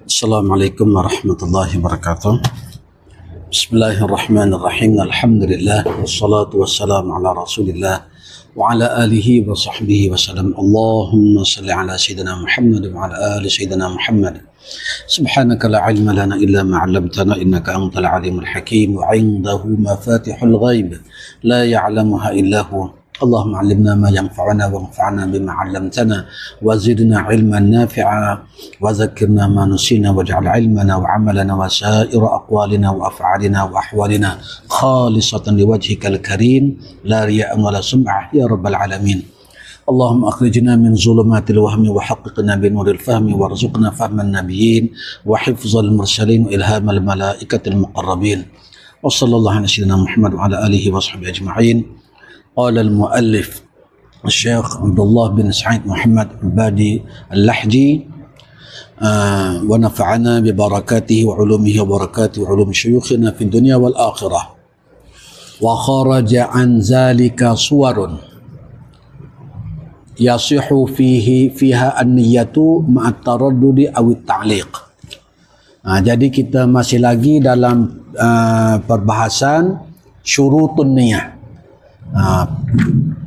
Assalamualaikum warahmatullahi wabarakatuh. Bismillahirrahmanirrahim. Alhamdulillah wassalatu wassalamu ala Rasulillah wa ala alihi wa sahbihi wasallam. Allahumma salli ala sayyidina Muhammad wa ala ali sayyidina Muhammad. Subhanaka la ilma lana illa ma 'allamtana innaka antal alimul hakim wa 'indahu mafatihul ghaib la ya'lamuha illa huwa. اللهم علمنا ما ينفعنا وانفعنا بما علمتنا وزدنا علما نافعا وذكرنا ما نسينا واجعل علمنا وعملنا وسائر أقوالنا وأفعالنا وأحوالنا خالصة لوجهك الكريم لا رياء ولا سمعة يا رب العالمين. اللهم أخرجنا من ظلمات الوهم وحققنا بنور الفهم وارزقنا فهم النبيين وحفظ المرسلين وإلهام الملائكة المقربين وصلى الله على سيدنا محمد وعلى آله وصحبه أجمعين. قال المؤلف الشيخ عبد الله بن سعيد محمد عبادي اللحجي ونفعنا ببركاته وعلومه وبركاته وعلوم شيوخنا في الدنيا والآخرة. وخرج عن ذلك صور يصح فيها النية مع التردد أو التعليق. Jadi kita masih lagi dalam perbahasan syurutun niyah.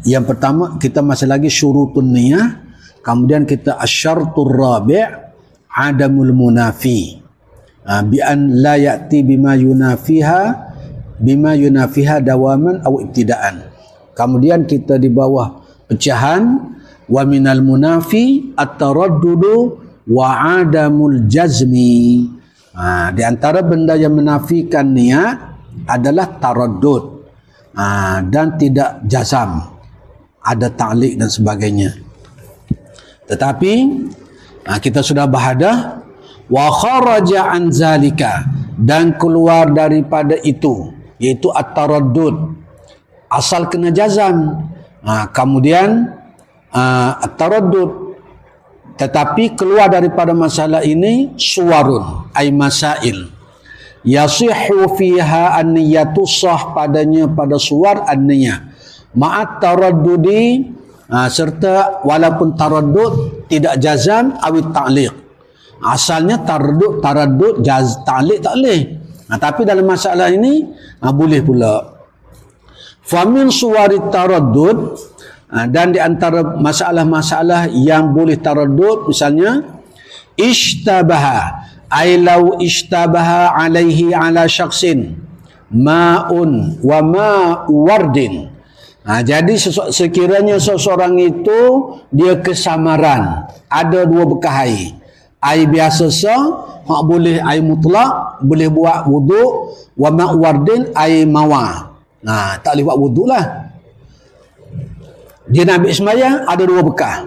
Yang pertama kita masih lagi syurutun niyah, kemudian kita asyartur rabi' adamul munafi bi an la ya'ti bima yunafiha dawaman aw ibtidaan. Kemudian kita di bawah pecahan wa minal munafi at-taraddudu wa adamul jazmi. Di antara benda yang menafikan niat adalah taraddud dan tidak jazam, ada ta'liq dan sebagainya. Tetapi kita sudah bahadah wa kharaja an zalika, dan keluar daripada itu, yaitu at-taraddud, asal kena jazam, kemudian at-taraddud, tetapi keluar daripada masalah ini suwarun ay masail yasihhu fiha an-niyatu, sah padanya pada suar an-niyah ma'at taraddudi, serta walaupun taraddud tidak jazam awit ta'liq. Asalnya taraddud ta'liq tak boleh, tapi dalam masalah ini boleh pula. Famin suwarit taraddud, dan di antara masalah-masalah yang boleh taraddud, misalnya ishtabaha ay law ishtabaha alaihi ala syakhsin ma'un wa ma'u wardin. Jadi sekiranya seseorang itu dia kesamaran, ada dua bekas air biasa hak boleh air mutlak, boleh buat wuduk, wa ma'u wardin air mawar, tak boleh buat wuduk lah. Dia nak ambil sembahyang, ada dua bekas,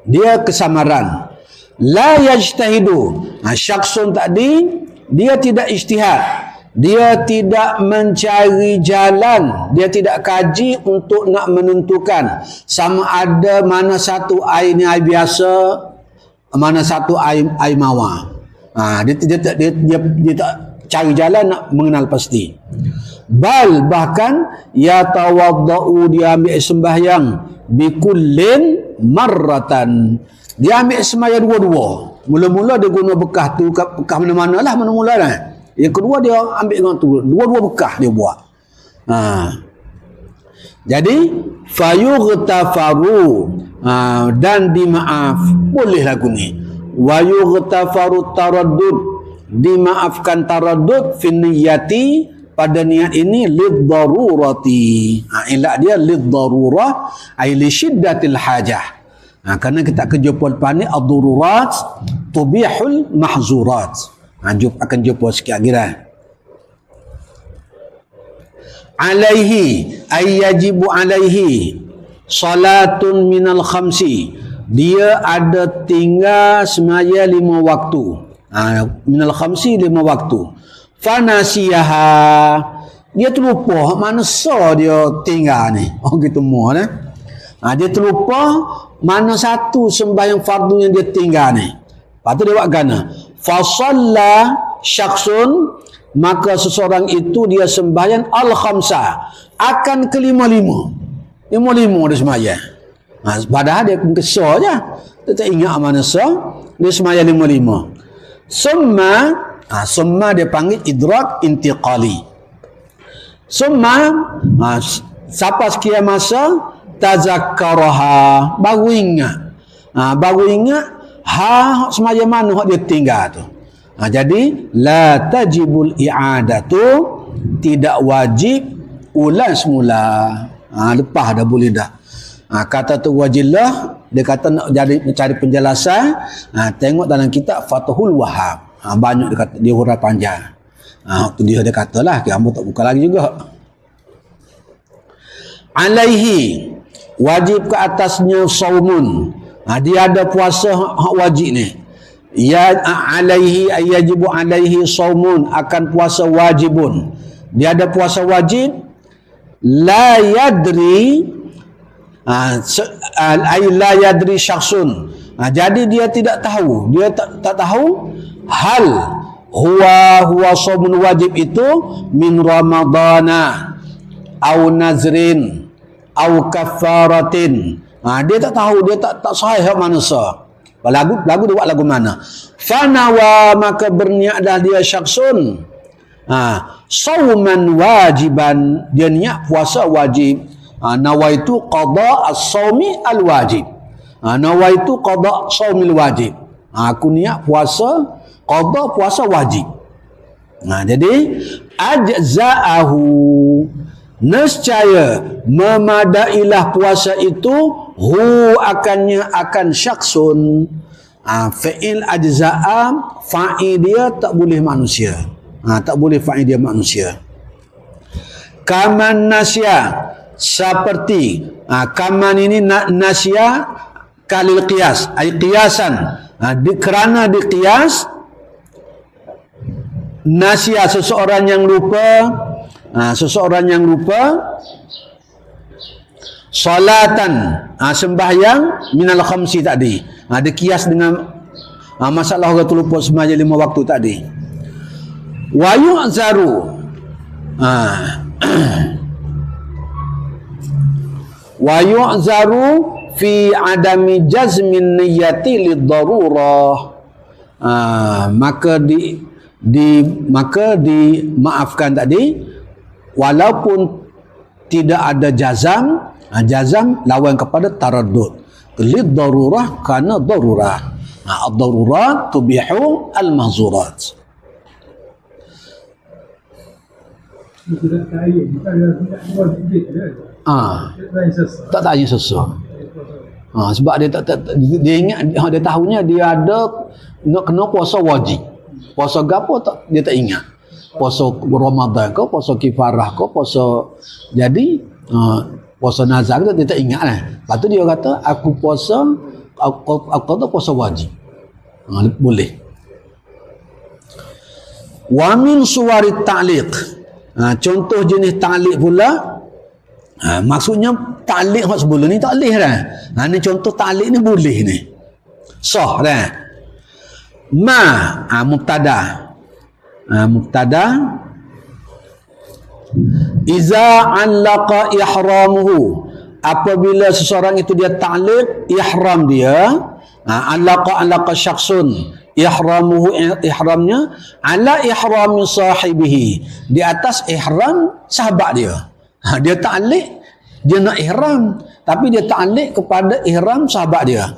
dia kesamaran. La yajtahidu, syakhsun tadi dia tidak ijtihad, dia tidak mencari jalan, dia tidak kaji untuk nak menentukan sama ada mana satu air ni air biasa, mana satu air mawar. Dia tak cari jalan nak mengenal pasti. Bahkan yatawaddau, dia ambil sembahyang bikullin marratan, dia ambil sembahyang dua-dua. Mula-mula dia guna bekas tu, bekas mana-mana lah, mula-mula lah. Yang kedua dia ambil dengan tu, dua-dua bekas dia buat. Jadi fayughtafaru, dan dimaaf, boleh lagu ni. Wa yughtafaru taraddud, dimaafkan taraddud fi niyyati, pada niat ini liddarurati. Ilah dia liddarurah ay li syiddatil hajah. Kerana kita akan jumpa lepas ni ad-dururat tubihul mahzurat. Akan jumpa sikit lagi dah. Alaihi ay yajibu alaihi salatun minal khamsi, dia ada tinggal semaya 5 waktu. Minal khamsi 5 waktu. Fanasiyaha, dia terlupa mana dia tinggal ni. Gitu semua lah. Dia terlupa mana satu sembahyang fardu yang dia tinggal ni. Lepas tu dia buat gana. Fasalla syakhsun, maka seseorang itu dia sembahyang al-khamsa, akan ke 5-5 dia sembahyang. Padahal dia kesal je, dia tak ingat mana sah, dia sembahyang 5-5. Summa dia panggil idrak intiqali. Summa siapa sekian masa tazakkaraha, baru ingat. Baru ingat semaya mana dia tinggal tu. Jadi la tajibul i'adatu, tidak wajib ulang semula. Lepas dah boleh dah. Kata tu wajiblah, dia kata nak cari penjelasan, tengok dalam kitab Fathul Wahhab. Banyak dia kata, dia huruf panjang. Tu dia katalah, kamu tak buka lagi juga. Alaihi, wajib ke atasnya saumun. Dia ada puasa hak wajib ni. Ya alaihi ayajibu alaihi saumun, akan puasa wajibun. Dia ada puasa wajib. La yadri la yadri syakhsun. Jadi dia tidak tahu, dia tak tahu hal huwa saumun wajib itu min ramadana au nazrin au kafaratin. Dia tak tahu, dia tak sahih manusia. Lagu dia buat lagu mana? Fanawa, maka berniatlah dia syakhsun sauman wajiban, dia niat puasa wajib. Nawaitu qada as-saumi al-wajib. Nawaitu qada saumil wajib. Aku niat puasa qada puasa wajib. Jadi ajza'ahu, nescaya memadailah puasa itu akan syaksun. Fa'il ajza'a, fa'il dia tak boleh manusia. Tak boleh fa'il dia manusia. Kaman nasya, seperti kaman ini nasya kalil qiyas, ay qiyasan. Kerana diqiyas, nasya seseorang yang lupa, salatan, sembahyang minal khamsi tadi. Dia kias dengan masalah orang tu lupa sembahyang 5 waktu tadi. Wa yu'zaru, wa yu'zaru fi adami jazmin niyyati lid-darurah. Maka dimaafkan tadi walaupun tidak ada jazam. Jazam lawan kepada taraddud. Lid-darurah, kerana darurah. Ad-darurah tubihu al-mahzurat. Tak tanya sesuatu. Sebab dia ingat, dia tahunya dia ada nak kena puasa wajib. Puasa gapo dia tak ingat. Puasa Ramadan ke, puasa kifarah ke, puasa, jadi puasa nazar dia tak ingat lah. Lepas tu dia kata aku puasa, aku kata puasa wajib. Boleh. Wa min suwarit ta'liq, contoh jenis ta'liq pula. Maksudnya ta'liq hak sebelum ni tak boleh dah. Ni contoh ta'liq ni boleh ni. Sah dah. Mubtada. Mubtada iza allaqa ihramuhu, apabila seseorang itu dia ta'liq ihram dia. Allaqa syakhsun ihramuhu, ihramnya ala ihrami sahibihi, di atas ihram sahabat dia. Dia ta'liq, dia nak ihram, tapi dia ta'liq kepada ihram sahabat dia.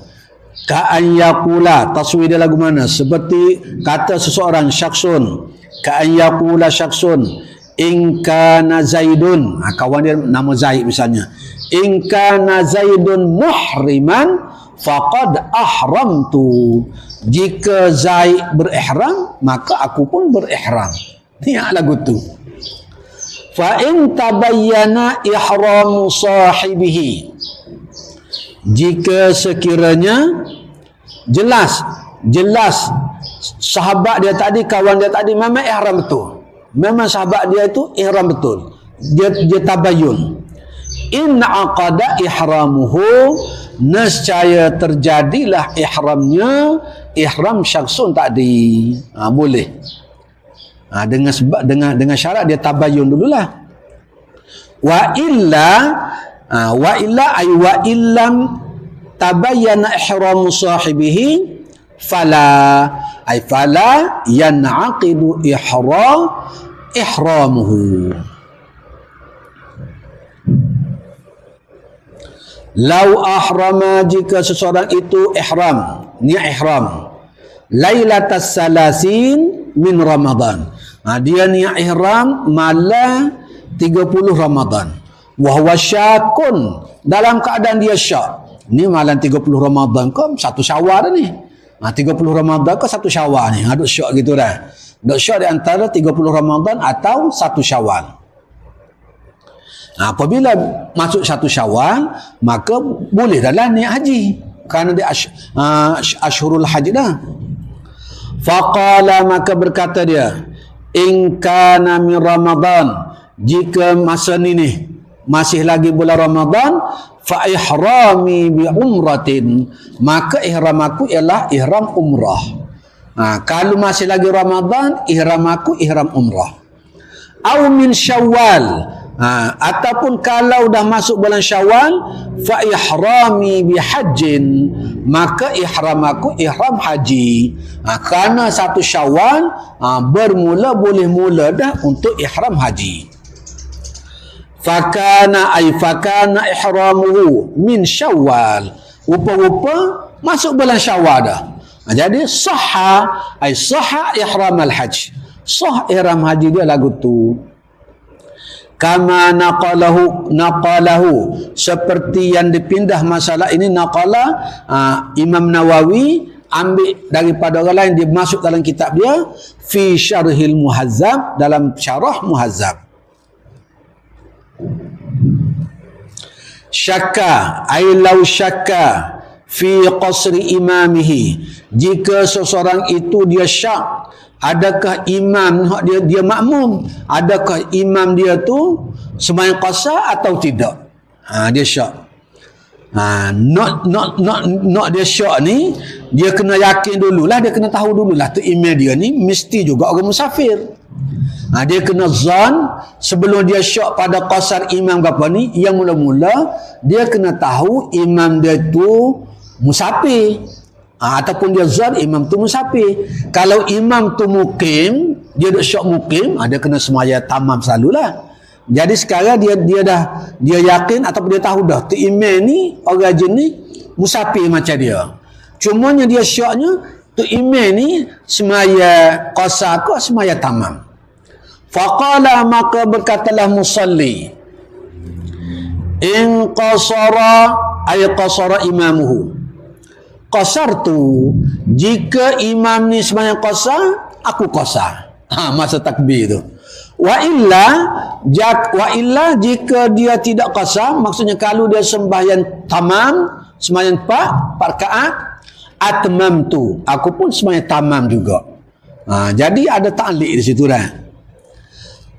Ka'an yaqula, taswir dia lagu mana? Seperti kata seseorang syakhsun, ka'an yaqula syakhsun in kana Zaidun, kawan dia nama Zaid misalnya, in kana Zaidun muhriman faqad ahramtu, jika Zaid berihram maka aku pun berihram. Ni lagu tu. Fa in tabayyana ihramu sahibihi, jika sekiranya jelas sahabat dia tadi, kawan dia tadi memang ihram betul, memang sahabat dia itu ihram betul, dia tabayyun. In aqada ihramuhu, nescaya terjadilah ihramnya, ihram syakhsun tadi. Boleh. Dengan syarat dia tabayyun dululah. Wa illa ay wa illam tabayyana ihramu sahibihi fala, ay fala yan'aqidu ihramuhu. Lau ahrama, jika seseorang itu ihram, niat ihram, lailatas salasin min Ramadan, dia niat ihram malam 30 Ramadan, wa huwa syakun, dalam keadaan dia syak, ni malam 30 Ramadan ke 1 Syawal ni, 30 Ramadan ke 1 Syawal ni, duk syak gitu dah, duk syak di antara 30 Ramadan atau 1 Syawal. Apabila masuk 1 Syawal, maka boleh dalam niat haji, kerana dia Ashhurul Haji dah. Faqala, maka berkata dia, in kana min Ramadan, jika masa ni masih lagi bulan Ramadan, fa ihrami bi umratin, maka ihram aku ialah ihram umrah. Kalau masih lagi Ramadan, ihram aku ihram umrah. Au min Syawal, ataupun kalau dah masuk bulan Syawal, fa ihrami bi hajjin, maka ihram aku ihram haji. Kerana 1 Syawal boleh mula dah untuk ihram haji. Fakana ihramuhu min Syawal, rupa-rupa masuk bulan Syawal dah. Jadi sahha ihram al-hajj, sah ihram haji dia lagu tu. Kama naqalahu, seperti yang dipindah masalah ini, naqala Imam Nawawi ambil daripada orang lain, dia masuk dalam kitab dia fi syarhil muhazzab, dalam syarah muhazzab. Syakka ay law syakka fi qasri imamihi, jika seseorang itu dia syak, adakah imam dia makmum, adakah imam dia tu sembahyang qasar atau tidak, dia syak. Not dia syak ni, dia kena yakin dululah, dia kena tahu dululah tu imam dia ni mesti juga orang musafir. Dia kena zan sebelum dia syak pada qasar imam apa ni, yang mula-mula dia kena tahu imam dia tu musafir, ataupun dia zan imam tu musafir. Kalau imam tu mukim, dia duk syak mukim, dia kena semaya tamam selalulah. Jadi sekarang dia yakin ataupun dia tahu dah tu imam ni orang jin ni musafir macam dia. Cumanya dia syaknya tu imam ni semaya qasar ke semaya tamam. Faqala, maka berkatalah musalli, in qasara ay qasara imamuhu, qasartu, jika imam ni sembahyang qasar, aku qasar. Masa takbir tu. Wa illa jika dia tidak qasar, maksudnya kalau dia sembahyang tamam, sembahyang 4 rakaat, atmamtu, aku pun sembahyang tamam juga. Jadi ada ta'liq di situ dah.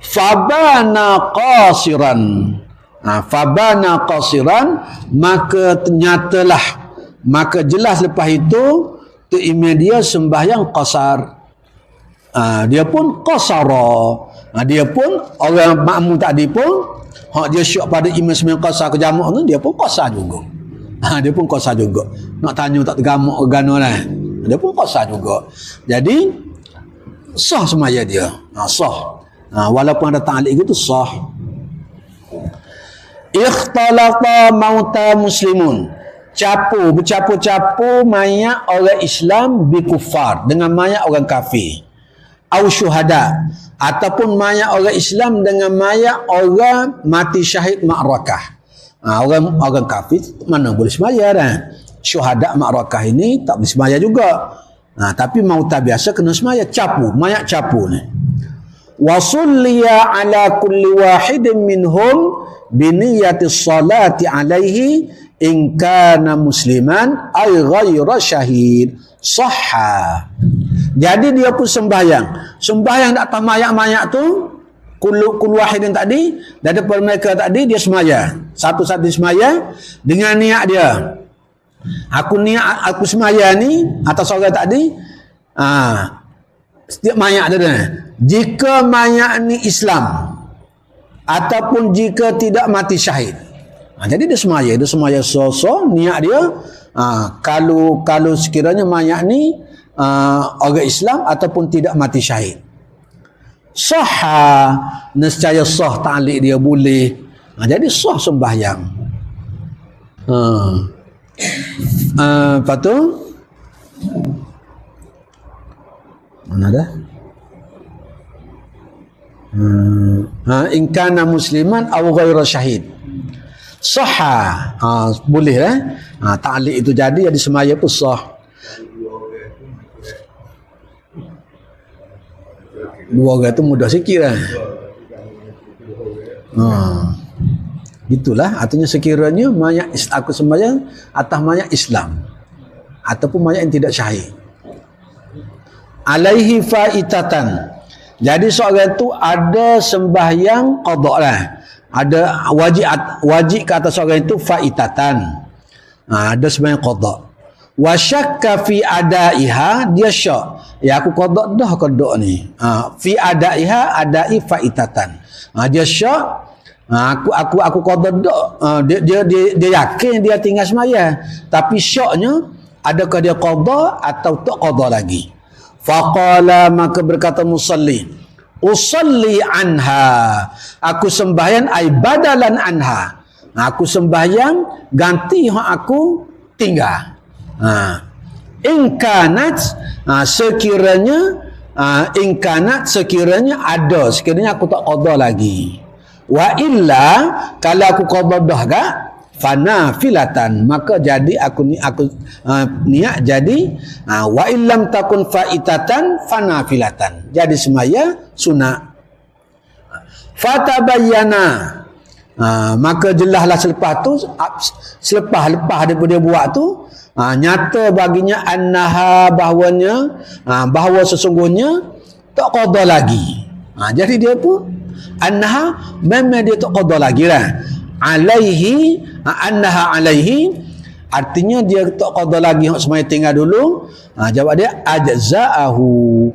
Fabana qasiran, maka ternyatalah, maka jelas lepas itu tu imam dia sembahyang qasar, dia pun qasara, dia pun orang makmum tadi pun dia syok pada imam sembahyang qasar ke jamak tu, dia pun qasar juga. Dia pun qasar juga. Nak tanya tak tergamak organo lah, dia pun qasar juga. Jadi sah semaya dia, sah. Walaupun ada ta'liq itu sah. Ikhtalata mauta muslimun, bercampur-campur mayat orang Islam bi kuffar, dengan mayat orang kafir. Au syuhada, ataupun mayat orang Islam dengan mayat orang mati syahid ma'rakah. Orang kafir mana boleh semaya dah. Syuhada ma'rakah ini tak boleh semaya juga. Tapi mauta biasa kena semaya, mayat capu ni. Wa sulliya ala kulli wahidin minhum biniyati salati alaihi in kana musliman ay ghaira syahid sahha. Jadi dia pun sembahyang atas mayat-mayat tu, kul wahidin tadi, daripada mereka tadi dia semaya, satu-satu semaya dengan niat dia. Aku semaya ni atas orang tadi, setiap mayat dia. Jika mayat ni Islam ataupun jika tidak mati syahid, jadi dia semaya niat dia. Kalau sekiranya mayat ni orang Islam ataupun tidak mati syahid. Sahha, nescaya sah ta'liq dia boleh. Jadi sah sembahyang. Lepas tu mana dah? In kana musliman aw ghairu syahid. Sahha, boleh ta'liq itu jadi semaya pun sah. Dua orang tu mudah sikit lah. Itulah artinya sekiranya mayat aku sembahyang atas mayat Islam ataupun mayat yang tidak syahid. Alaihi faitatan. Jadi seorang tu ada sembahyang qada lah. Ada wajib ke atas seorang itu faitatan. Ada sembahyang qada. Wa syakka fi adaiha, dia syak. Ya aku qada dah qada ni. Fi adaiha adai faitatan. Dia syak. Aku qada dah. Dia yakin dia tinggal sembahyang. Tapi syaknya adakah dia qada atau tak qada lagi. Faqala, maka berkata musalli, usalli anha, aku sembahyang ay badalan anha, aku sembahyang ganti hak aku tinggal. Ingkanat, sekiranya sekiranya ada, sekiranya aku tak qada lagi. Wa illa, kalau aku qada dah gak fanafilatan, maka jadi aku niat jadi wa illam takun faitatan fanafilatan, jadi semaya sunat. Fatabayyana, maka jelaslah selepas daripada dia buat tu, nyata baginya annaha, bahawa sesungguhnya tak qada lagi. Jadi dia pun annaha, memang dia tak qada lagi lah. Alaihi, annaha alaihi, artinya dia tak qada lagi hak semaya tinggal dulu. Jawab dia ajza'ahu,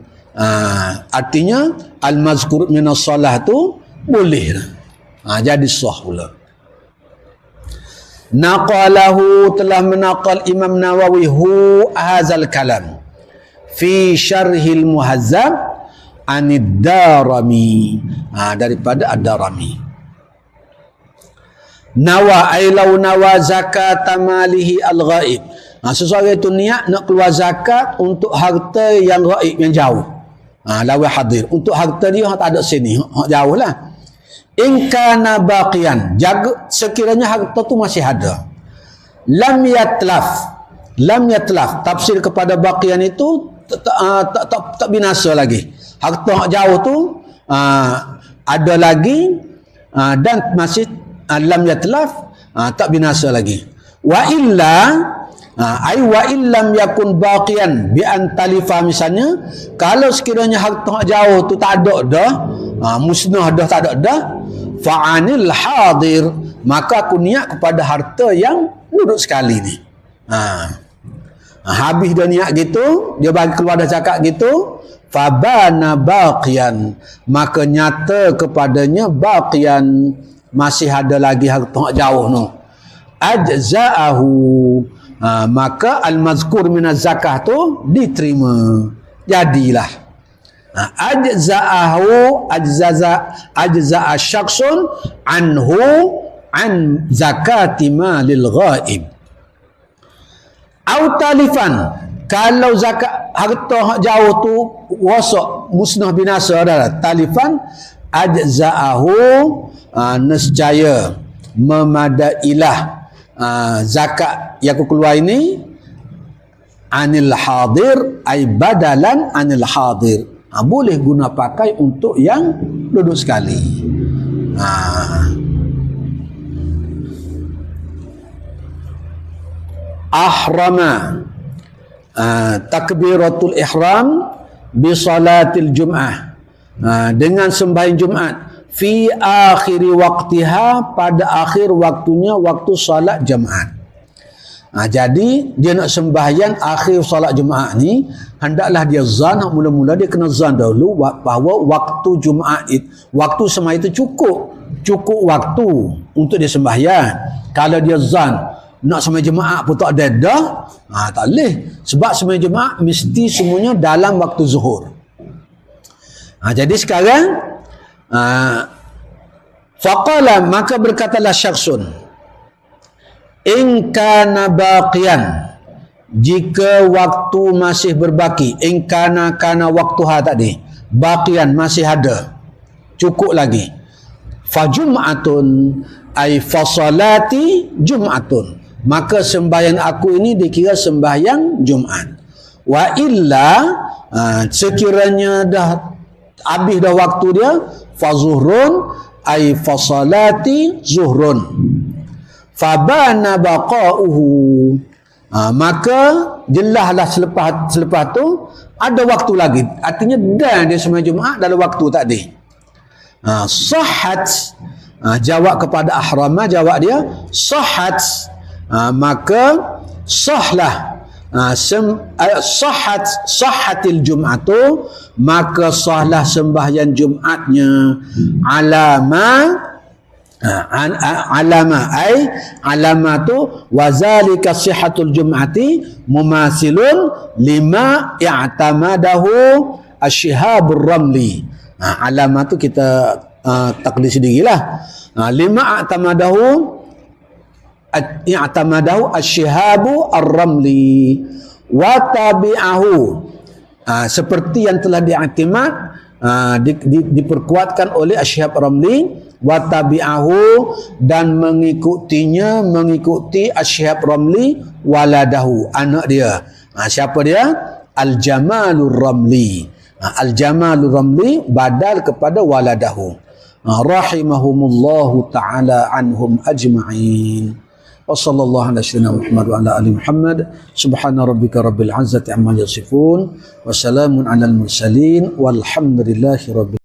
artinya al-mazkur minas salah tu boleh lah. Jadi sah pula. Naqalahu, telah menaqal Imam Nawawi hazal kalam fi syarhil muhazzab anid Darimi, daripada ad-Darimi. Nawa ailau nawa zakat malihi al-ghaib. Seseorang itu niat nak keluar zakat untuk harta yang ghaib, yang jauh. Lawa hadir. Untuk harta dia yang tak ada sini, jauh lah. In kana baqiyan, jaga sekiranya harta tu masih ada. Lam yatlaf, tafsir kepada baqiyan itu tak binasa lagi. Harta jauh tu ada lagi dan masih lam yatlaf, tak binasa lagi. Wa illa, wa illam yakun baqiyan bi an talifa, misalnya kalau sekiranya harta jauh tu tak ada dah, musnah dah, tak ada dah, fa'anil hadir, maka aku niat kepada harta yang duduk sekali ni. Habis dia niat gitu, dia bagi keluar dah zakat gitu, fabana baqiyan, maka nyata kepadanya baqiyan, masih ada lagi harta jauh tu. Ajza'ahu, maka al-mazkur minaz zakah tu diterima, jadilah. Ajza'ahu, ajza'a syakhsun anhu an zakati malil ghaib. Au talifan, kalau zakat harta jauh tu wasak, musnah, binasa adalah talifan, ajza'ahu, nescaya memadailah zakat yang aku keluar ini anil hadir, ay badalan anil hadir, boleh guna pakai untuk yang duduk sekali. Ahrama, takbiratul ihram bi salatil jum'ah, dengan sembahyang Jumaat, fi akhiri waktiha, pada akhir waktunya, waktu salat Jumaat. Jadi dia nak sembahyang akhir salat Jumaat ni, hendaklah dia zan, mula-mula dia kena zan dahulu bahawa waktu Jumaat waktu sembahyang itu cukup waktu untuk dia sembahyang. Kalau dia zan nak sembahyang jemaah pun tak ada dah. Tak boleh. Sebab sembahyang jemaah mesti semuanya dalam waktu zuhur. Jadi sekarang faqala, maka berkatalah syakhsun, in kana baqiyan, jika waktu masih berbaki, in kana waktuha tadi, baqiyan masih ada, cukup lagi, fajum'atun ay fasalati jum'atun, maka sembahyang aku ini dikira sembahyang Jumaat. Wa illa, sekiranya dah habis dah waktu dia, fazuhrun ay fasalati zuhrun, fabana baqa'uhu, maka jelaslah selepas tu ada waktu lagi, artinya dah dia sembahyang Jumaat dalam waktu tadi. Sahhat, jawab kepada ahramah, jawab dia sahhat, maka sahlah, sahhatil jum'atu, maka sahlah sembahyang Jumatnya, alama ay alamatu wazalika sihhatul jum'ati mumasilun lima i'tamadahu asy-Syihabur Ramli. Alamat tu kita taklid sendirilah. Lima i'tamadahu asy-Syihabu Ar-Ramli wa tabi'ahu, seperti yang telah diiktimad, diperkuatkan oleh Asy-Syihab Ramli, wa tabi'ahu, dan mengikuti Asy-Syihab Ramli waladahu, anak dia. Siapa dia? Al-Jamalur Ramli. Al-Jamalur Ramli badal kepada waladahu. Rahimahumullahu ta'ala anhum ajma'in. Wa sallallahu ala sayyidina Muhammad wa ala ali Muhammad. Subhana rabbika rabbil izzati amma yasifun. Wa salamun alal mursalin. Walhamdulillahi rabbil